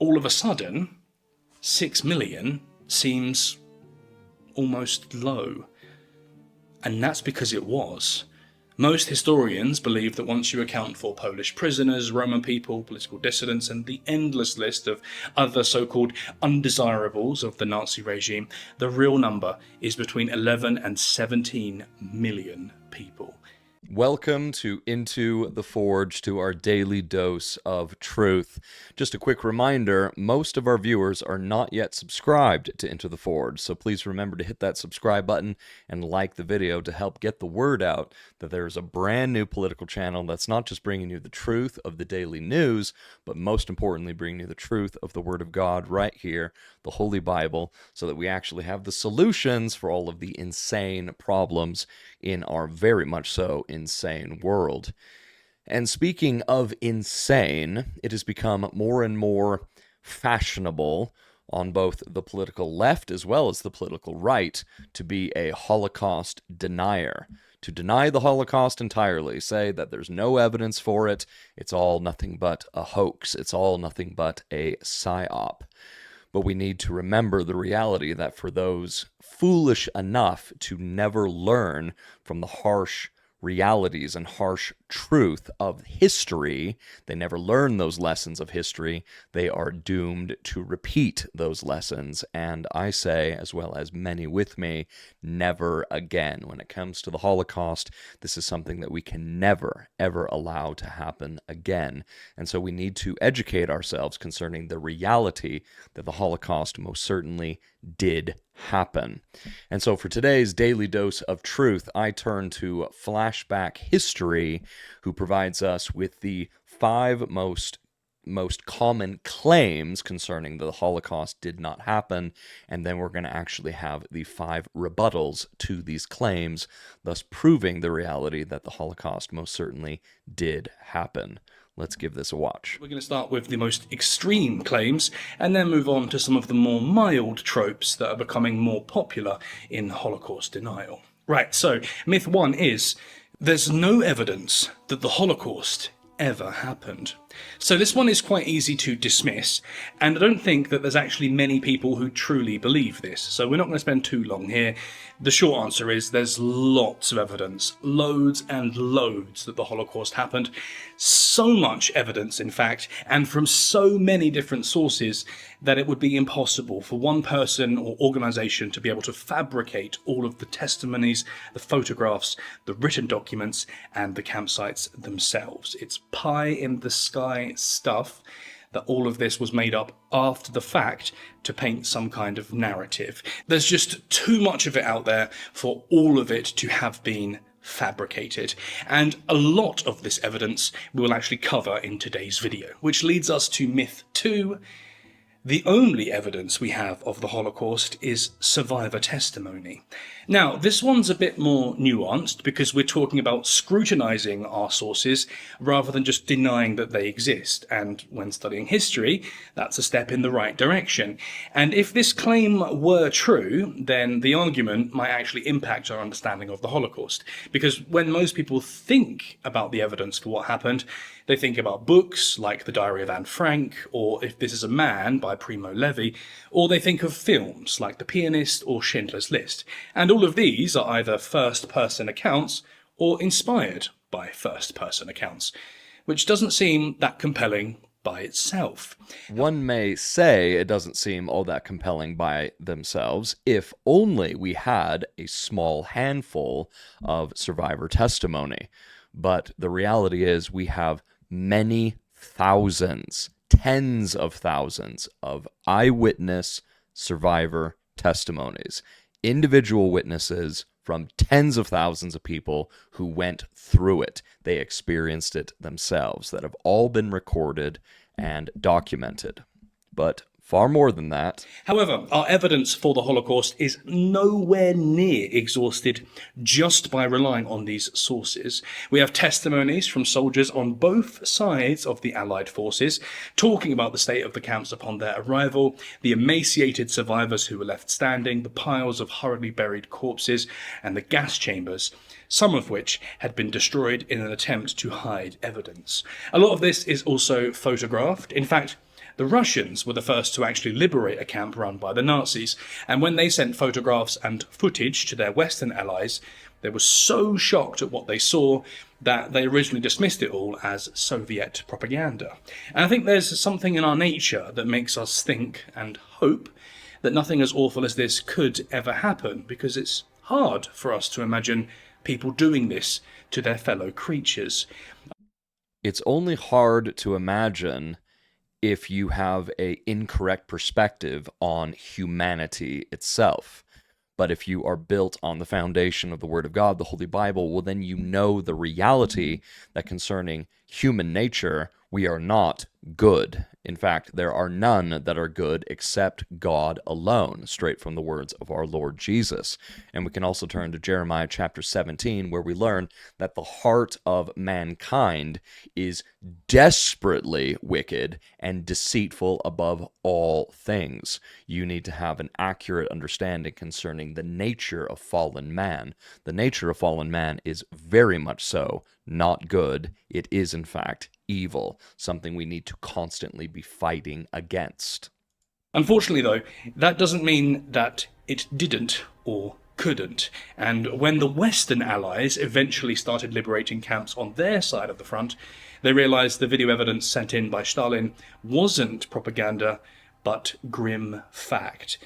all of a sudden, 6 million seems almost low. And that's because it was. Most historians believe that once you account for Polish prisoners, Roman people, political dissidents, and the endless list of other so-called undesirables of the Nazi regime, the real number is between 11 and 17 million people. Welcome to Into the Forge, to our daily dose of truth. Just a quick reminder, most of our viewers are not yet subscribed to Into the Forge, so please remember to hit that subscribe button and like the video to help get the word out that there's a brand new political channel that's not just bringing you the truth of the daily news, but most importantly bringing you the truth of the Word of God right here, the Holy Bible, so that we actually have the solutions for all of the insane problems in our very much so insane world. And speaking of insane, it has become more and more fashionable on both the political left as well as the political right to be a Holocaust denier, to deny the Holocaust entirely, say that there's no evidence for it, it's all nothing but a hoax, it's all nothing but a psyop. But we need to remember the reality that for those foolish enough to never learn from the harsh realities and harsh truth of history, they never learn those lessons of history, they are doomed to repeat those lessons. And I say, as well as many with me, never again. When it comes to the Holocaust, this is something that we can never, ever allow to happen again. And so we need to educate ourselves concerning the reality that the Holocaust most certainly did happen. And so for today's daily dose of truth, I turn to Flashback History, who provides us with the 5 most common claims concerning the Holocaust did not happen, and then we're going to actually have the 5 rebuttals to these claims, thus proving the reality that the Holocaust most certainly did happen. Let's give this a watch. We're going to start with the most extreme claims and then move on to some of the more mild tropes that are becoming more popular in Holocaust denial. Right, so myth 1 is there's no evidence that the Holocaust ever happened. So this one is quite easy to dismiss, and I don't think that there's actually many people who truly believe this, so we're not going to spend too long here. The short answer is there's lots of evidence, loads and loads, that the Holocaust happened. So much evidence, in fact, and from so many different sources that it would be impossible for one person or organisation to be able to fabricate all of the testimonies, the photographs, the written documents, and the campsites themselves. It's pie in the sky stuff that all of this was made up after the fact to paint some kind of narrative. There's just too much of it out there for all of it to have been fabricated. And a lot of this evidence we will actually cover in today's video, which leads us to myth 2. The only evidence we have of the Holocaust is survivor testimony. Now, this one's a bit more nuanced because we're talking about scrutinizing our sources rather than just denying that they exist. And when studying history, that's a step in the right direction. And if this claim were true, then the argument might actually impact our understanding of the Holocaust. Because when most people think about the evidence for what happened, they think about books like The Diary of Anne Frank, or If This Is a Man by Primo Levi, or they think of films like The Pianist or Schindler's List. And all of these are either first-person accounts or inspired by first-person accounts, which doesn't seem that compelling by itself. One may say it doesn't seem all that compelling by themselves if only we had a small handful of survivor testimony. But the reality is we have many thousands, tens of thousands of eyewitness survivor testimonies, individual witnesses from tens of thousands of people who went through it. They experienced it themselves, that have all been recorded and documented. But far more than that. However, our evidence for the Holocaust is nowhere near exhausted just by relying on these sources. We have testimonies from soldiers on both sides of the Allied forces talking about the state of the camps upon their arrival, the emaciated survivors who were left standing, the piles of hurriedly buried corpses, and the gas chambers, some of which had been destroyed in an attempt to hide evidence. A lot of this is also photographed. In fact, the Russians were the first to actually liberate a camp run by the Nazis, and when they sent photographs and footage to their Western allies, they were so shocked at what they saw that they originally dismissed it all as Soviet propaganda. And I think there's something in our nature that makes us think and hope that nothing as awful as this could ever happen, because it's hard for us to imagine people doing this to their fellow creatures. It's only hard to imagine if you have an incorrect perspective on humanity itself. But if you are built on the foundation of the Word of God, the Holy Bible, well, then you know the reality that concerning human nature, we are not good. In fact, there are none that are good except God alone, straight from the words of our Lord Jesus. And we can also turn to Jeremiah chapter 17, where we learn that the heart of mankind is desperately wicked and deceitful above all things. You need to have an accurate understanding concerning the nature of fallen man. The nature of fallen man is very much so not good. It is, in fact, evil, something we need to constantly be fighting against. Unfortunately, though, that doesn't mean that it didn't or couldn't. And when the Western Allies eventually started liberating camps on their side of the front, they realized the video evidence sent in by Stalin wasn't propaganda, but grim fact,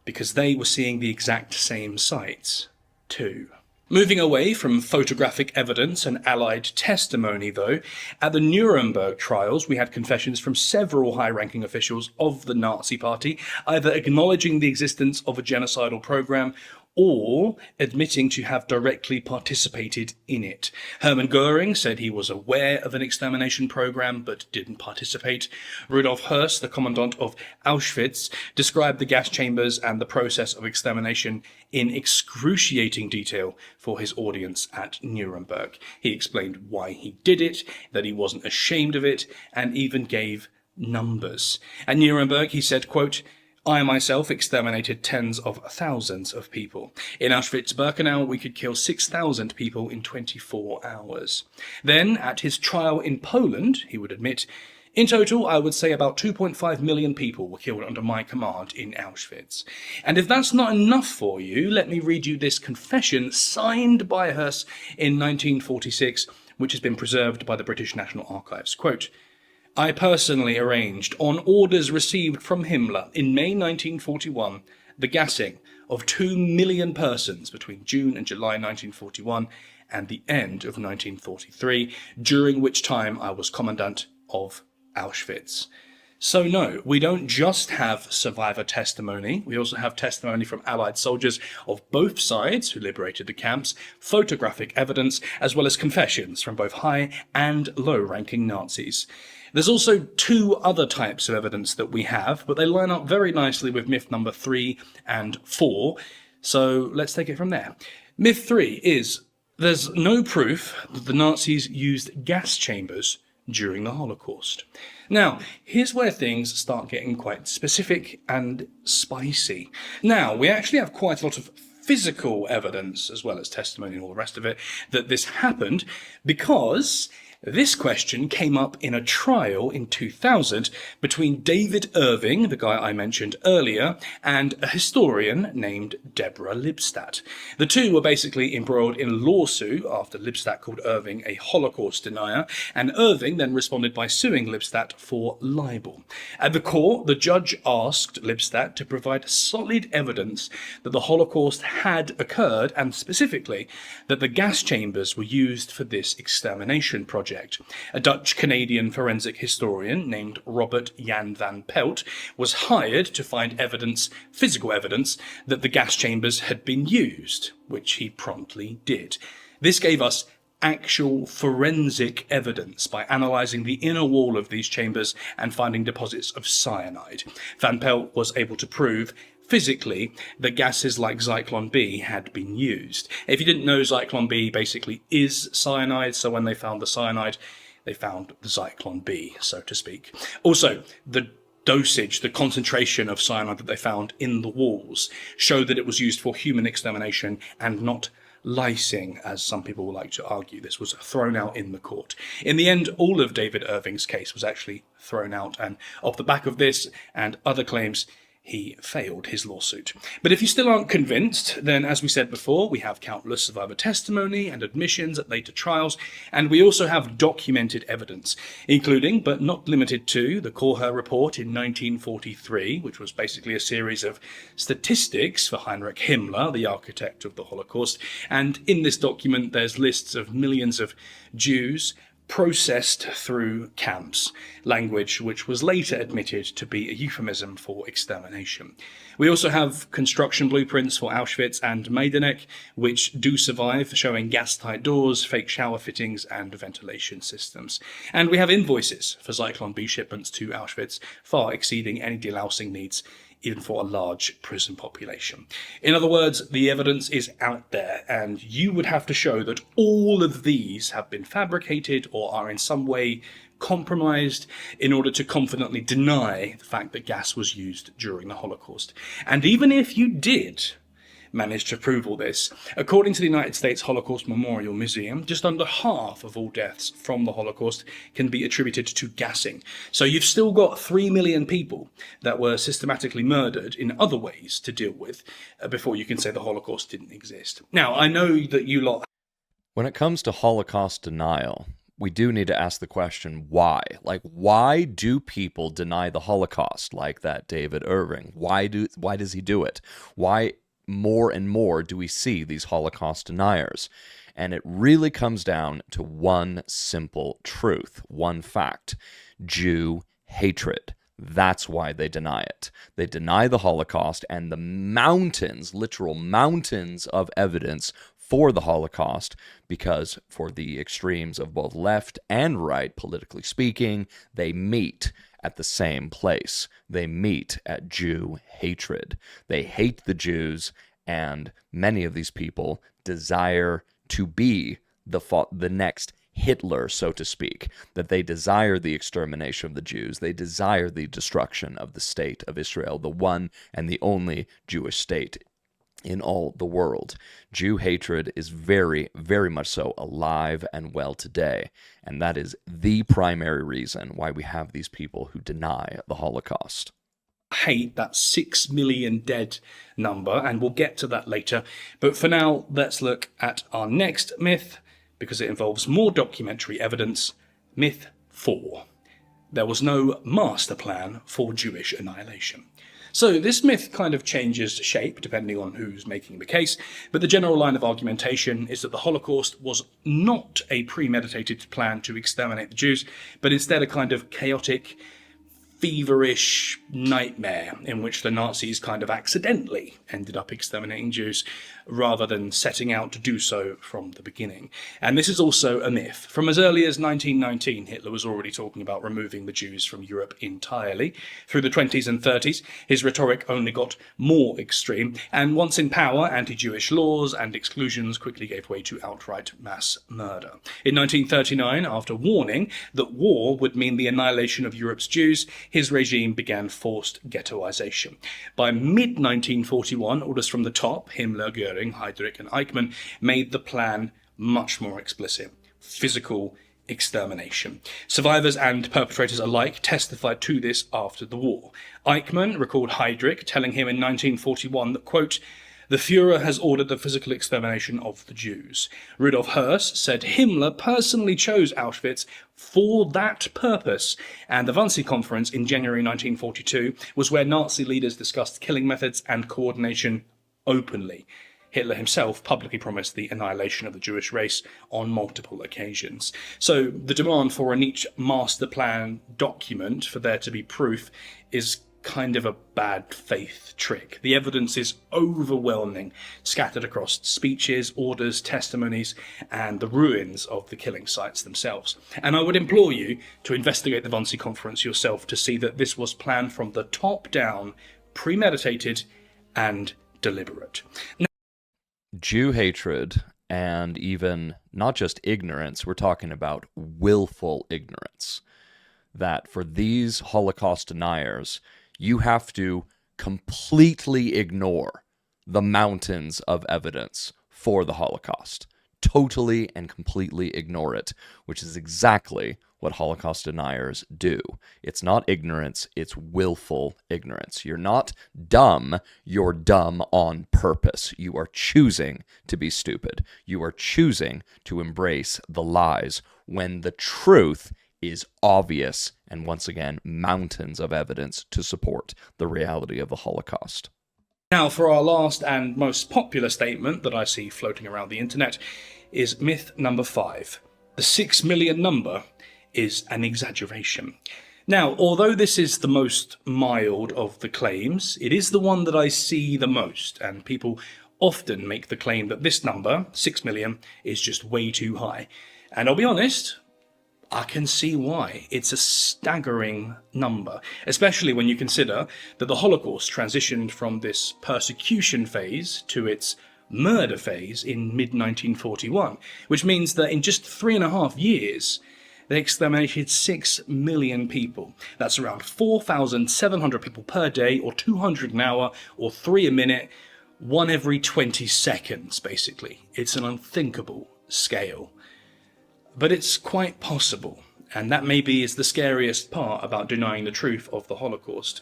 because they were seeing the exact same sights, too. Moving away from photographic evidence and Allied testimony, though, at the Nuremberg trials we had confessions from several high-ranking officials of the Nazi Party, either acknowledging the existence of a genocidal program or admitting to have directly participated in it. Hermann Goering said he was aware of an extermination program but didn't participate. Rudolf Höss, the commandant of Auschwitz, described the gas chambers and the process of extermination in excruciating detail for his audience at Nuremberg. He explained why he did it, that he wasn't ashamed of it, and even gave numbers. At Nuremberg, he said, quote, "I myself exterminated tens of thousands of people. In Auschwitz-Birkenau, we could kill 6,000 people in 24 hours. Then, at his trial in Poland, he would admit, in total, I would say about 2.5 million people were killed under my command in Auschwitz. And if that's not enough for you, let me read you this confession signed by Höss in 1946, which has been preserved by the British National Archives. Quote, I personally arranged, on orders received from Himmler in May 1941, the gassing of 2 million persons between June and July 1941 and the end of 1943, during which time I was commandant of Auschwitz. So no, we don't just have survivor testimony, we also have testimony from Allied soldiers of both sides who liberated the camps, photographic evidence, as well as confessions from both high and low-ranking Nazis. There's also two other types of evidence that we have, but they line up very nicely with myth number 3 and 4, so let's take it from there. Myth 3 is, there's no proof that the Nazis used gas chambers during the Holocaust. Now, here's where things start getting quite specific and spicy. Now, we actually have quite a lot of physical evidence, as well as testimony and all the rest of it, that this happened, because this question came up in a trial in 2000 between David Irving, the guy I mentioned earlier, and a historian named Deborah Lipstadt. The two were basically embroiled in a lawsuit after Lipstadt called Irving a Holocaust denier, and Irving then responded by suing Lipstadt for libel. At the court, the judge asked Lipstadt to provide solid evidence that the Holocaust had occurred, and specifically that the gas chambers were used for this extermination project. A Dutch-Canadian forensic historian named Robert Jan van Pelt was hired to find evidence, physical evidence, that the gas chambers had been used, which he promptly did. This gave us actual forensic evidence by analysing the inner wall of these chambers and finding deposits of cyanide. Van Pelt was able to prove physically that gases like Zyklon B had been used. If you didn't know, Zyklon B basically is cyanide, so when they found the cyanide, they found the Zyklon B, so to speak. Also, the dosage, the concentration of cyanide that they found in the walls showed that it was used for human extermination and not lysing, as some people would like to argue. This was thrown out in the court. In the end, all of David Irving's case was actually thrown out, and off the back of this and other claims, he failed his lawsuit. But if you still aren't convinced, then as we said before, we have countless survivor testimony and admissions at later trials, and we also have documented evidence, including, but not limited to, the Korher report in 1943, which was basically a series of statistics for Heinrich Himmler, the architect of the Holocaust. And in this document, there's lists of millions of Jews processed through camps, language which was later admitted to be a euphemism for extermination. We also have construction blueprints for Auschwitz and Majdanek, which do survive, showing gas-tight doors, fake shower fittings, and ventilation systems. And we have invoices for Zyklon B shipments to Auschwitz, far exceeding any delousing needs, even for a large prison population. In other words, the evidence is out there, and you would have to show that all of these have been fabricated or are in some way compromised in order to confidently deny the fact that gas was used during the Holocaust. And even if you did managed to prove all this, according to the United States Holocaust Memorial Museum, just under half of all deaths from the Holocaust can be attributed to gassing. So you've still got 3 million people that were systematically murdered in other ways to deal with before you can say the Holocaust didn't exist. Now, I know that you lot... When it comes to Holocaust denial, we do need to ask the question, why? Like, why do people deny the Holocaust like that David Irving? Why does he do it? Why more and more do we see these Holocaust deniers? And it really comes down to one simple truth, one fact: Jew hatred. That's why they deny it. They deny the Holocaust and the mountains, literal mountains of evidence for the Holocaust, because for the extremes of both left and right, politically speaking, they meet at the same place. They meet at Jew hatred. They hate the Jews, and many of these people desire to be the next Hitler, so to speak, that they desire the extermination of the Jews. They desire the destruction of the state of Israel, the one and the only Jewish state in all the world. Jew hatred is very, very much so alive and well today, and that is the primary reason why we have these people who deny the Holocaust. Hate that 6 million dead number, and we'll get to that later. But for now, let's look at our next myth, because it involves more documentary evidence. Myth 4. There was no master plan for Jewish annihilation. So this myth kind of changes shape depending on who's making the case, but the general line of argumentation is that the Holocaust was not a premeditated plan to exterminate the Jews, but instead a kind of chaotic, feverish nightmare in which the Nazis kind of accidentally ended up exterminating Jews rather than setting out to do so from the beginning. And this is also a myth. From as early as 1919, Hitler was already talking about removing the Jews from Europe entirely. Through the 20s and 30s, his rhetoric only got more extreme, and once in power, anti-Jewish laws and exclusions quickly gave way to outright mass murder. In 1939, after warning that war would mean the annihilation of Europe's Jews, his regime began forced ghettoization. By mid-1941, orders from the top, Himmler, Göring, Heydrich and Eichmann, made the plan much more explicit: physical extermination. Survivors and perpetrators alike testified to this after the war. Eichmann recalled Heydrich telling him in 1941 that, quote, "The Führer has ordered the physical extermination of the Jews." Rudolf Höss said Himmler personally chose Auschwitz for that purpose, and the Wannsee Conference in January 1942 was where Nazi leaders discussed killing methods and coordination openly. Hitler himself publicly promised the annihilation of the Jewish race on multiple occasions. So the demand for a neat master plan document for there to be proof is kind of a bad faith trick. The evidence is overwhelming, scattered across speeches, orders, testimonies, and the ruins of the killing sites themselves. And I would implore you to investigate the Wannsee Conference yourself to see that this was planned from the top down, premeditated, and deliberate. Jew hatred, and even not just ignorance, we're talking about willful ignorance. That for these Holocaust deniers, you have to completely ignore the mountains of evidence for the Holocaust. Totally and completely ignore it, which is exactly what Holocaust deniers do. It's not ignorance, it's willful ignorance. You're not dumb, you're dumb on purpose. You are choosing to be stupid. You are choosing to embrace the lies when the truth is obvious, and once again, mountains of evidence to support the reality of the Holocaust. Now, for our last and most popular statement that I see floating around the internet is myth number 5. The 6 million number is an exaggeration. Now, although this is the most mild of the claims, it is the one that I see the most, and people often make the claim that this number, 6 million, is just way too high. And I'll be honest, I can see why. It's a staggering number, especially when you consider that the Holocaust transitioned from this persecution phase to its murder phase in mid-1941, which means that in just 3.5 years, they exterminated 6 million people. That's around 4,700 people per day, or 200 an hour, or 3 a minute, 1 every 20 seconds, basically. It's an unthinkable scale. But it's quite possible, and that maybe is the scariest part about denying the truth of the Holocaust.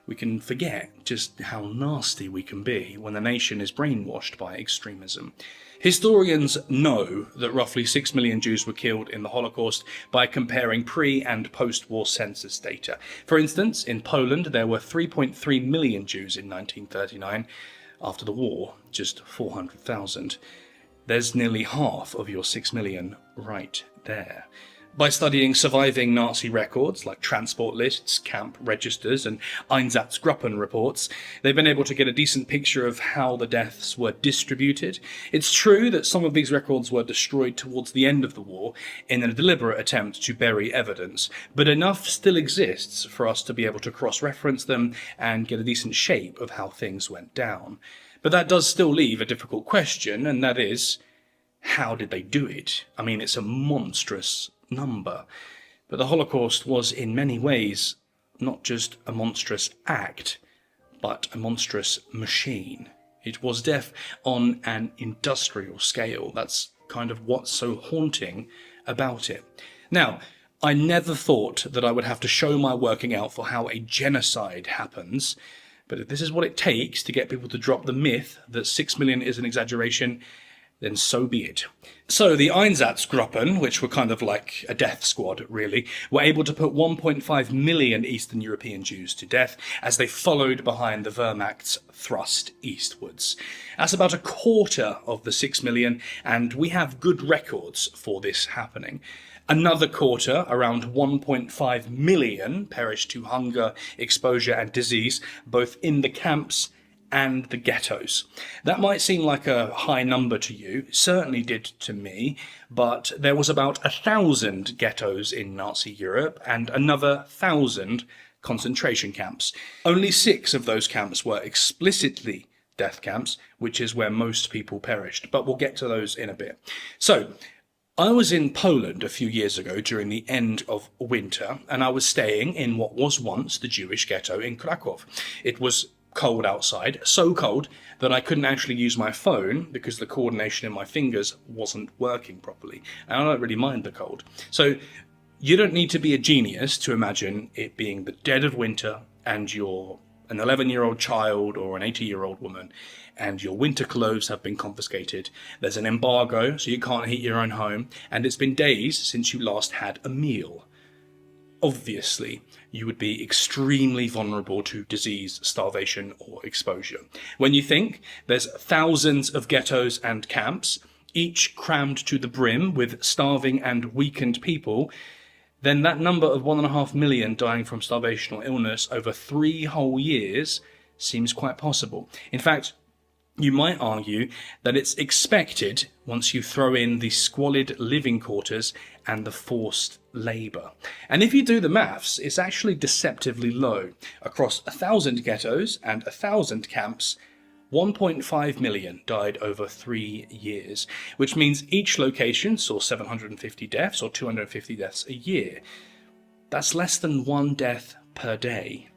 We can forget just how nasty we can be when the nation is brainwashed by extremism. Historians know that roughly 6 million Jews were killed in the Holocaust by comparing pre- and post-war census data. For instance, in Poland there were 3.3 million Jews in 1939. After the war, just 400,000. There's nearly half of your 6 million right there. By studying surviving Nazi records like transport lists, camp registers, and Einsatzgruppen reports, they've been able to get a decent picture of how the deaths were distributed. It's true that some of these records were destroyed towards the end of the war in a deliberate attempt to bury evidence, but enough still exists for us to be able to cross-reference them and get a decent shape of how things went down. But that does still leave a difficult question, and that is, how did they do it? I mean, it's a monstrous number. But the Holocaust was in many ways not just a monstrous act, but a monstrous machine. It was death on an industrial scale. That's kind of what's so haunting about it. Now, I never thought that I would have to show my working out for how a genocide happens, but if this is what it takes to get people to drop the myth that 6 million is an exaggeration, then so be it. So the Einsatzgruppen, which were kind of like a death squad, really, were able to put 1.5 million Eastern European Jews to death as they followed behind the Wehrmacht's thrust eastwards. That's about a quarter of the 6 million, and we have good records for this happening. Another quarter, around 1.5 million, perished to hunger, exposure, and disease, both in the camps and the ghettos. That might seem like a high number to you, it certainly did to me, but there was about 1,000 ghettos in Nazi Europe and another 1,000 concentration camps. Only 6 of those camps were explicitly death camps, which is where most people perished, but we'll get to those in a bit. So, I was in Poland a few years ago during the end of winter, and I was staying in what was once the Jewish ghetto in Krakow. It was cold outside, so cold that I couldn't actually use my phone because the coordination in my fingers wasn't working properly. And I don't really mind the cold. So you don't need to be a genius to imagine it being the dead of winter and you're an 11-year-old child or an 80-year-old woman and your winter clothes have been confiscated. There's an embargo, so you can't heat your own home, and it's been days since you last had a meal. Obviously, you would be extremely vulnerable to disease, starvation, or exposure. When you think there's thousands of ghettos and camps, each crammed to the brim with starving and weakened people, then that number of 1.5 million dying from starvation or illness over 3 whole years seems quite possible. In fact, you might argue that it's expected once you throw in the squalid living quarters and the forced labour. And if you do the maths, it's actually deceptively low. Across 1,000 ghettos and 1,000 camps, 1.5 million died over 3 years, which means each location saw 750 deaths or 250 deaths a year. That's less than 1 death per day.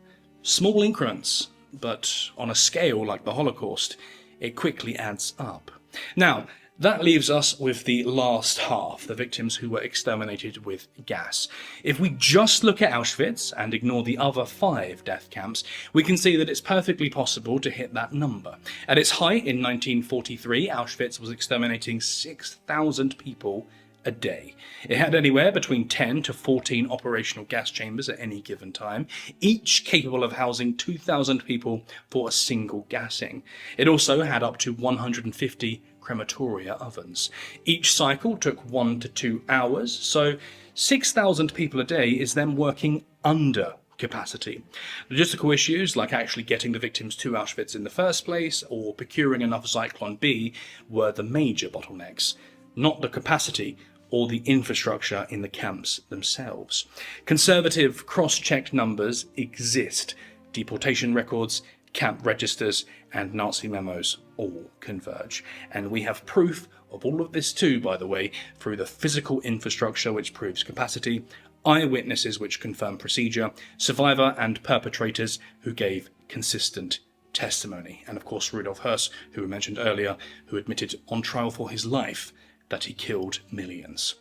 Small increments, but on a scale like the Holocaust, it quickly adds up. Now, that leaves us with the last half, the victims who were exterminated with gas. If we just look at Auschwitz and ignore the other 5 death camps, we can see that it's perfectly possible to hit that number. At its height in 1943, Auschwitz was exterminating 6,000 people a day. It had anywhere between 10 to 14 operational gas chambers at any given time, each capable of housing 2,000 people for a single gassing. It also had up to 150 crematoria ovens. Each cycle took 1 to 2 hours, so 6,000 people a day is then working under capacity. Logistical issues like actually getting the victims to Auschwitz in the first place or procuring enough Zyklon B were the major bottlenecks, not the capacity or the infrastructure in the camps themselves. Conservative cross-checked numbers exist. Deportation records, camp registers, and Nazi memos all converge. And we have proof of all of this too, by the way, through the physical infrastructure which proves capacity, eyewitnesses which confirm procedure, survivor and perpetrators who gave consistent testimony. And of course Rudolf Höss, who we mentioned earlier, who admitted on trial for his life that he killed millions.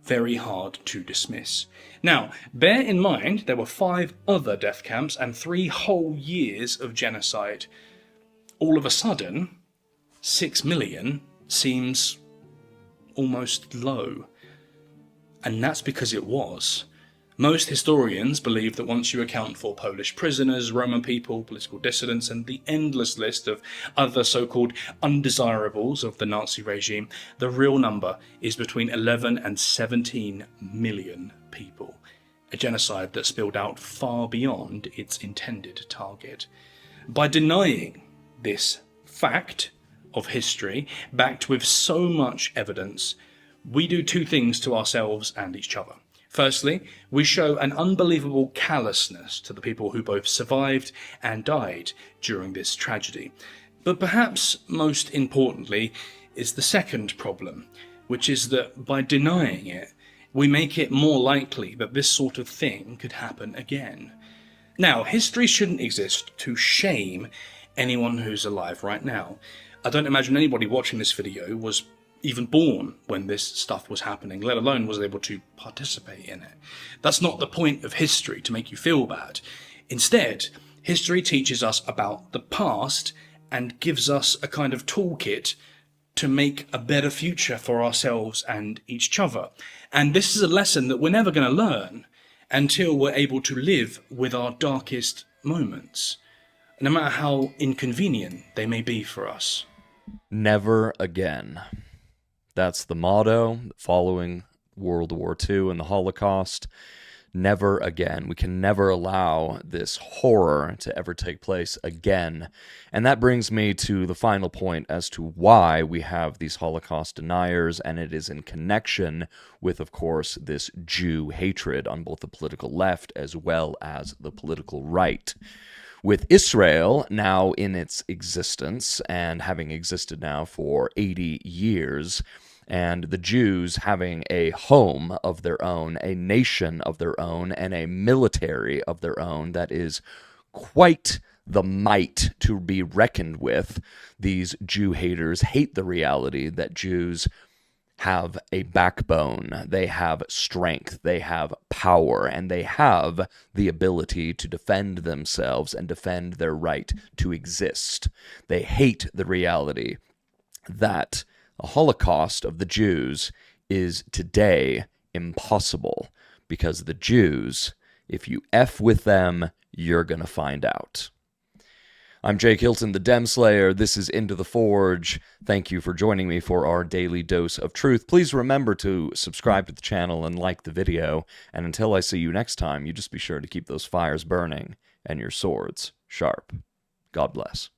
Very hard to dismiss. Now, bear in mind there were 5 other death camps and 3 whole years of genocide. All of a sudden, 6 million seems almost low. And that's because it was. Most historians believe that once you account for Polish prisoners, Roma people, political dissidents, and the endless list of other so-called undesirables of the Nazi regime, the real number is between 11 and 17 million people. A genocide that spilled out far beyond its intended target. By denying this fact of history, backed with so much evidence, we do 2 things to ourselves and each other. Firstly, we show an unbelievable callousness to the people who both survived and died during this tragedy. But perhaps most importantly is the second problem, which is that by denying it, we make it more likely that this sort of thing could happen again. Now, history shouldn't exist to shame anyone who's alive right now. I don't imagine anybody watching this video was even born when this stuff was happening, let alone was able to participate in it. That's not the point of history, to make you feel bad. Instead, history teaches us about the past and gives us a kind of toolkit to make a better future for ourselves and each other. And this is a lesson that we're never going to learn until we're able to live with our darkest moments, no matter how inconvenient they may be for us. Never again. That's the motto following World War II and the Holocaust. Never again. We can never allow this horror to ever take place again. And that brings me to the final point as to why we have these Holocaust deniers, and it is in connection with, of course, this Jew hatred on both the political left as well as the political right. With Israel now in its existence and having existed now for 80 years, and the Jews having a home of their own, a nation of their own, and a military of their own that is quite the might to be reckoned with, these Jew haters hate the reality that Jews have a backbone, they have strength, they have power, and they have the ability to defend themselves and defend their right to exist. They hate the reality that a Holocaust of the Jews is today impossible, because the Jews, if you F with them, you're going to find out. I'm Jake Hilton, the Dem Slayer. This is Into the Forge. Thank you for joining me for our daily dose of truth. Please remember to subscribe to the channel and like the video. And until I see you next time, you just be sure to keep those fires burning and your swords sharp. God bless.